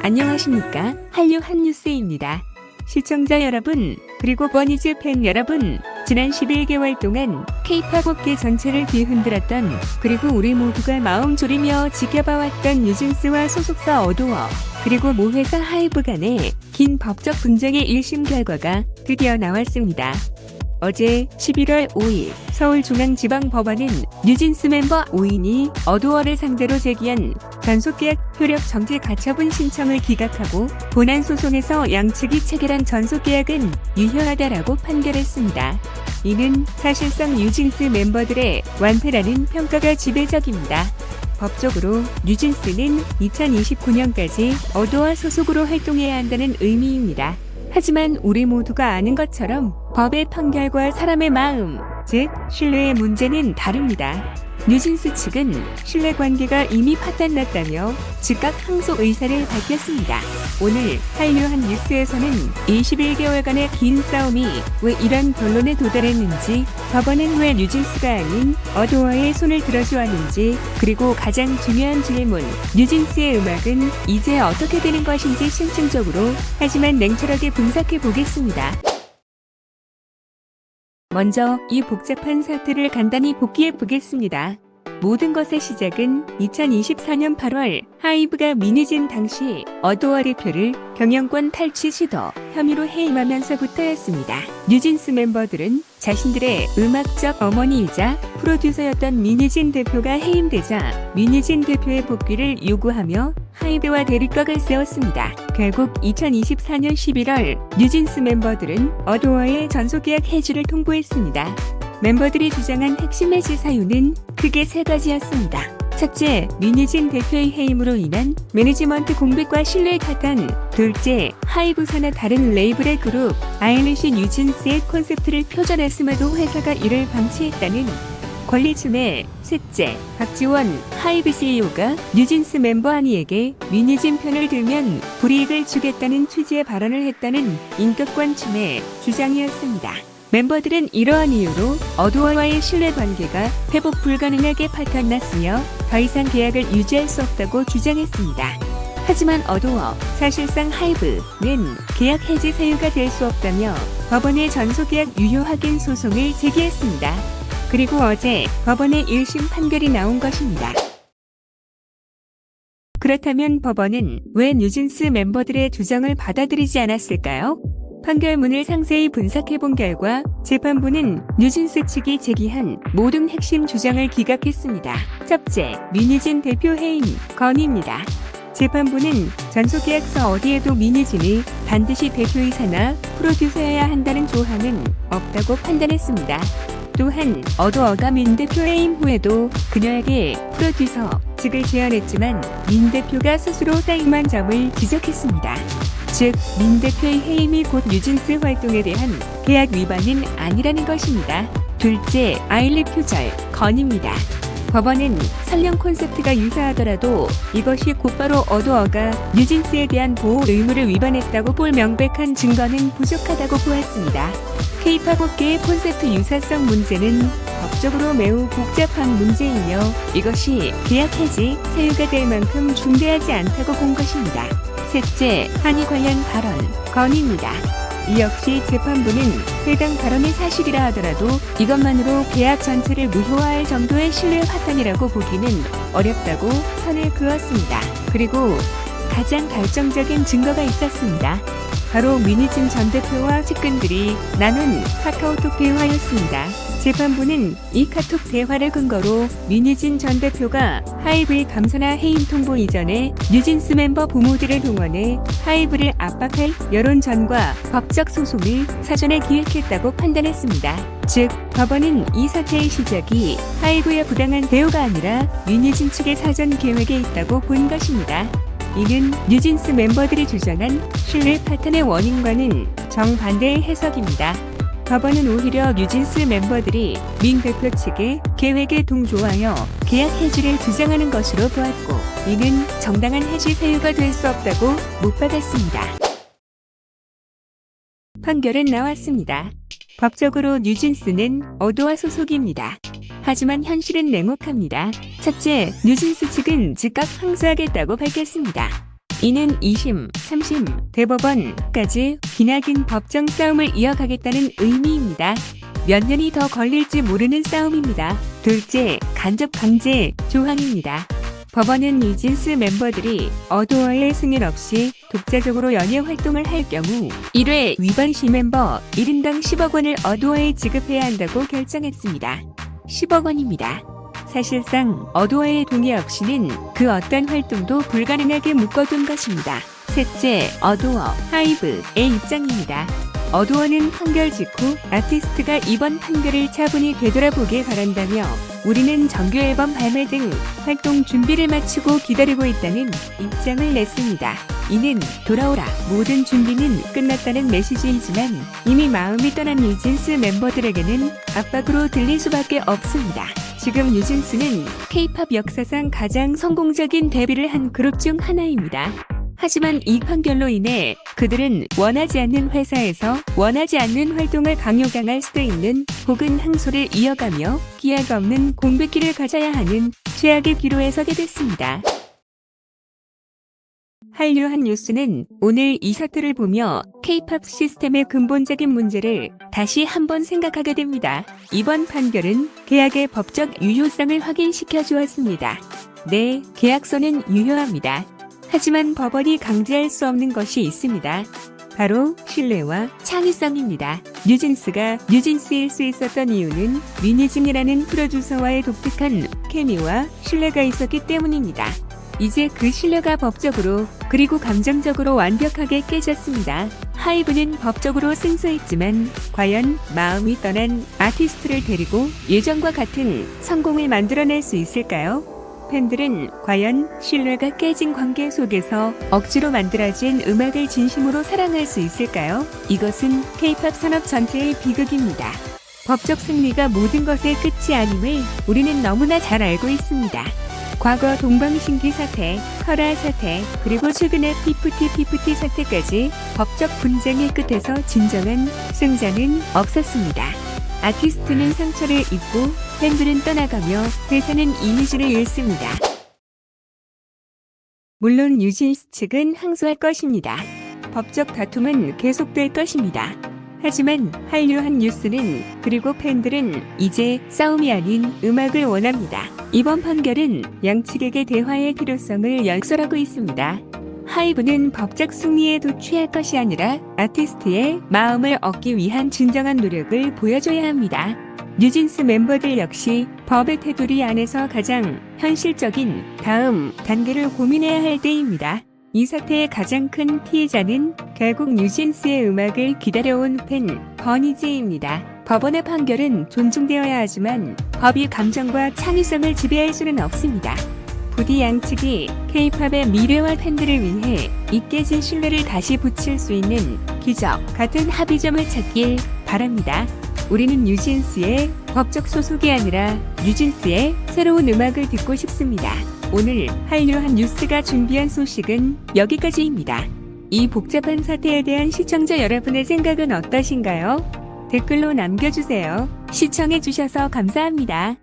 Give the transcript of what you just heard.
안녕하십니까? 한류 한뉴스입니다. 시청자 여러분, 그리고 버니즈 팬 여러분, 지난 11개월 동안 K-팝 업계 전체를 뒤흔들었던, 그리고 우리 모두가 마음 졸이며 지켜봐왔던 뉴진스와 소속사 어도어, 그리고 모 회사 하이브 간의 긴 법적 분쟁의 1심 결과가 드디어 나왔습니다. 어제 11월 5일 서울중앙지방법원은 뉴진스 멤버 5인이 어도어를 상대로 제기한 전속계약 효력 정지 가처분 신청을 기각하고 본안 소송에서 양측이 체결한 전속계약은 유효하다라고 판결했습니다. 이는 사실상 뉴진스 멤버들의 완패라는 평가가 지배적입니다. 법적으로 뉴진스는 2029년까지 어도어 소속으로 활동해야 한다는 의미입니다. 하지만 우리 모두가 아는 것처럼 법의 판결과 사람의 마음, 즉 신뢰의 문제는 다릅니다. 뉴진스 측은 신뢰관계가 이미 파탄났다며 즉각 항소 의사를 밝혔습니다. 오늘 한류 한뉴스에서는 21개월간의 긴 싸움이 왜 이런 결론에 도달했는지, 법원은 왜 뉴진스가 아닌 어도어의 손을 들어줘야 하는지, 그리고 가장 중요한 질문, 뉴진스의 음악은 이제 어떻게 되는 것인지 심층적으로 하지만 냉철하게 분석해 보겠습니다. 먼저 이 복잡한 사태를 간단히 복기해 보겠습니다. 모든 것의 시작은 2024년 8월 하이브가 미니진 당시 어도어 대표를 경영권 탈취 시도 혐의로 해임하면서부터였습니다. 뉴진스 멤버들은 자신들의 음악적 어머니이자 프로듀서였던 미니진 대표가 해임되자 미니진 대표의 복귀를 요구하며 하이브와 대립각을 세웠습니다. 결국 2024년 11월 뉴진스 멤버들은 어도어의 전속계약 해지를 통보했습니다. 멤버들이 주장한 핵심 해지 사유는 크게 세 가지였습니다. 첫째, 미니진 대표의 해임으로 인한 매니지먼트 공백과 신뢰 타탄. 둘째, 하이브 산하 다른 레이블의 그룹 아일리시 뉴진스의 콘셉트를 표절했음에도 회사가 이를 방치했다는 권리침해. 셋째, 박지원 하이브 CEO가 뉴진스 멤버 한이에게 미니진 편을 들면 불이익을 주겠다는 취지의 발언을 했다는 인격권 침해 주장이었습니다. 멤버들은 이러한 이유로 어도어와의 신뢰관계가 회복 불가능하게 파탄났으며 더 이상 계약을 유지할 수 없다고 주장했습니다. 하지만 어도어, 사실상 하이브는 계약 해지 사유가 될 수 없다며 법원에 전속계약 유효 확인 소송을 제기했습니다. 그리고 어제 법원의 1심 판결이 나온 것입니다. 그렇다면 법원은 왜 뉴진스 멤버들의 주장을 받아들이지 않았을까요? 판결문을 상세히 분석해본 결과 재판부는 뉴진스 측이 제기한 모든 핵심 주장을 기각했습니다. 첫째, 미니진 대표 해임 건의입니다. 재판부는 전속계약서 어디에도 미니진이 반드시 대표이사나 프로듀서여야 한다는 조항은 없다고 판단했습니다. 또한 어도어가 민 대표 해임 후에도 그녀에게 프로듀서 측을 제안했지만 민 대표가 스스로 사임한 점을 지적했습니다. 즉, 민 대표의 해임이 곧 뉴진스 활동에 대한 계약 위반은 아니라는 것입니다. 둘째, 아일리 표절 건의입니다. 법원은 설령 콘셉트가 유사하더라도 이것이 곧바로 어도어가 뉴진스에 대한 보호 의무를 위반했다고 볼 명백한 증거는 부족하다고 보았습니다. K-팝 업계의 콘셉트 유사성 문제는 법적으로 매우 복잡한 문제이며 이것이 계약 해지 사유가 될 만큼 중대하지 않다고 본 것입니다. 셋째, 한이 관련 발언 건의입니다. 이 역시 재판부는 해당 발언이 사실이라 하더라도 이것만으로 계약 전체를 무효화할 정도의 신뢰 파탄이라고 보기는 어렵다고 선을 그었습니다. 그리고 가장 결정적인 증거가 있었습니다. 바로 미니진 전 대표와 측근들이 나눈 카카오톡 대화였습니다. 재판부는 이 카톡 대화를 근거로 미니진 전 대표가 하이브의 감사나 해임 통보 이전에 뉴진스 멤버 부모들을 동원해 하이브를 압박할 여론전과 법적 소송을 사전에 기획했다고 판단했습니다. 즉, 법원은 이 사태의 시작이 하이브의 부당한 대우가 아니라 미니진 측의 사전 계획에 있다고 본 것입니다. 이는 뉴진스 멤버들이 주장한 신뢰 파탄의 원인과는 정반대의 해석입니다. 법원은 오히려 뉴진스 멤버들이 민 대표 측의 계획에 동조하여 계약 해지를 주장하는 것으로 보았고, 이는 정당한 해지 사유가 될 수 없다고 못 받았습니다. 판결은 나왔습니다. 법적으로 뉴진스는 어도어 소속입니다. 하지만 현실은 냉혹합니다. 첫째, 뉴진스 측은 즉각 항소하겠다고 밝혔습니다. 이는 2심, 3심, 대법원까지 기나긴 법정 싸움을 이어가겠다는 의미입니다. 몇 년이 더 걸릴지 모르는 싸움입니다. 둘째, 간접 강제 조항입니다. 법원은 뉴진스 멤버들이 어도어의 승인 없이 독자적으로 연예 활동을 할 경우 1회 위반 시 멤버 1인당 10억 원을 어도어에 지급해야 한다고 결정했습니다. 10억 원입니다. 사실상 어도어의 동의 없이는 그 어떤 활동도 불가능하게 묶어둔 것입니다. 셋째, 어도어, 하이브의 입장입니다. 어도어는 판결 직후 아티스트가 이번 판결을 차분히 되돌아보길 바란다며 우리는 정규 앨범 발매 등 활동 준비를 마치고 기다리고 있다는 입장을 냈습니다. 이는 돌아오라, 모든 준비는 끝났다는 메시지이지만 이미 마음이 떠난 뉴진스 멤버들에게는 압박으로 들릴 수밖에 없습니다. 지금 뉴진스는 K-팝 역사상 가장 성공적인 데뷔를 한 그룹 중 하나입니다. 하지만 이 판결로 인해 그들은 원하지 않는 회사에서 원하지 않는 활동을 강요당할 수도 있는 혹은 항소를 이어가며 기약 없는 공백기를 가져야 하는 최악의 기로에 서게 됐습니다. 한류 한 뉴스는 오늘 이 사태를 보며 K-팝 시스템의 근본적인 문제를 다시 한번 생각하게 됩니다. 이번 판결은 계약의 법적 유효성을 확인시켜 주었습니다. 네, 계약서는 유효합니다. 하지만 법원이 강제할 수 없는 것이 있습니다. 바로 신뢰와 창의성입니다. 뉴진스가 뉴진스일 수 있었던 이유는 뮤니즘이라는 프로듀서와의 독특한 케미와 신뢰가 있었기 때문입니다. 이제 그 신뢰가 법적으로 그리고 감정적으로 완벽하게 깨졌습니다. 하이브는 법적으로 승소했지만 과연 마음이 떠난 아티스트를 데리고 예전과 같은 성공을 만들어낼 수 있을까요? 팬들은 과연 신뢰가 깨진 관계 속에서 억지로 만들어진 음악을 진심으로 사랑할 수 있을까요? 이것은 K-팝 산업 전체의 비극입니다. 법적 승리가 모든 것의 끝이 아님을 우리는 너무나 잘 알고 있습니다. 과거 동방신기 사태, 커라 사태, 그리고 최근의 피프티 사태까지 법적 분쟁의 끝에서 진정한 승자는 없었습니다. 아티스트는 상처를 입고 팬들은 떠나가며 회사는 이미지를 잃습니다. 물론 뉴진스 측은 항소할 것입니다. 법적 다툼은 계속될 것입니다. 하지만 한류 한 뉴스는 그리고 팬들은 이제 싸움이 아닌 음악을 원합니다. 이번 판결은 양측에게 대화의 필요성을 역설하고 있습니다. 하이브는 법적 승리에 도취할 것이 아니라 아티스트의 마음을 얻기 위한 진정한 노력을 보여줘야 합니다. 뉴진스 멤버들 역시 법의 테두리 안에서 가장 현실적인 다음 단계를 고민해야 할 때입니다. 이 사태의 가장 큰 피해자는 결국 뉴진스의 음악을 기다려온 팬 버니지입니다. 법원의 판결은 존중되어야 하지만 법이 감정과 창의성을 지배할 수는 없습니다. 부디 양측이 K-팝의 미래와 팬들을 위해 이 깨진 신뢰를 다시 붙일 수 있는 기적 같은 합의점을 찾길 바랍니다. 우리는 뉴진스의 법적 소속이 아니라 뉴진스의 새로운 음악을 듣고 싶습니다. 오늘 한류 한 뉴스가 준비한 소식은 여기까지입니다. 이 복잡한 사태에 대한 시청자 여러분의 생각은 어떠신가요? 댓글로 남겨주세요. 시청해주셔서 감사합니다.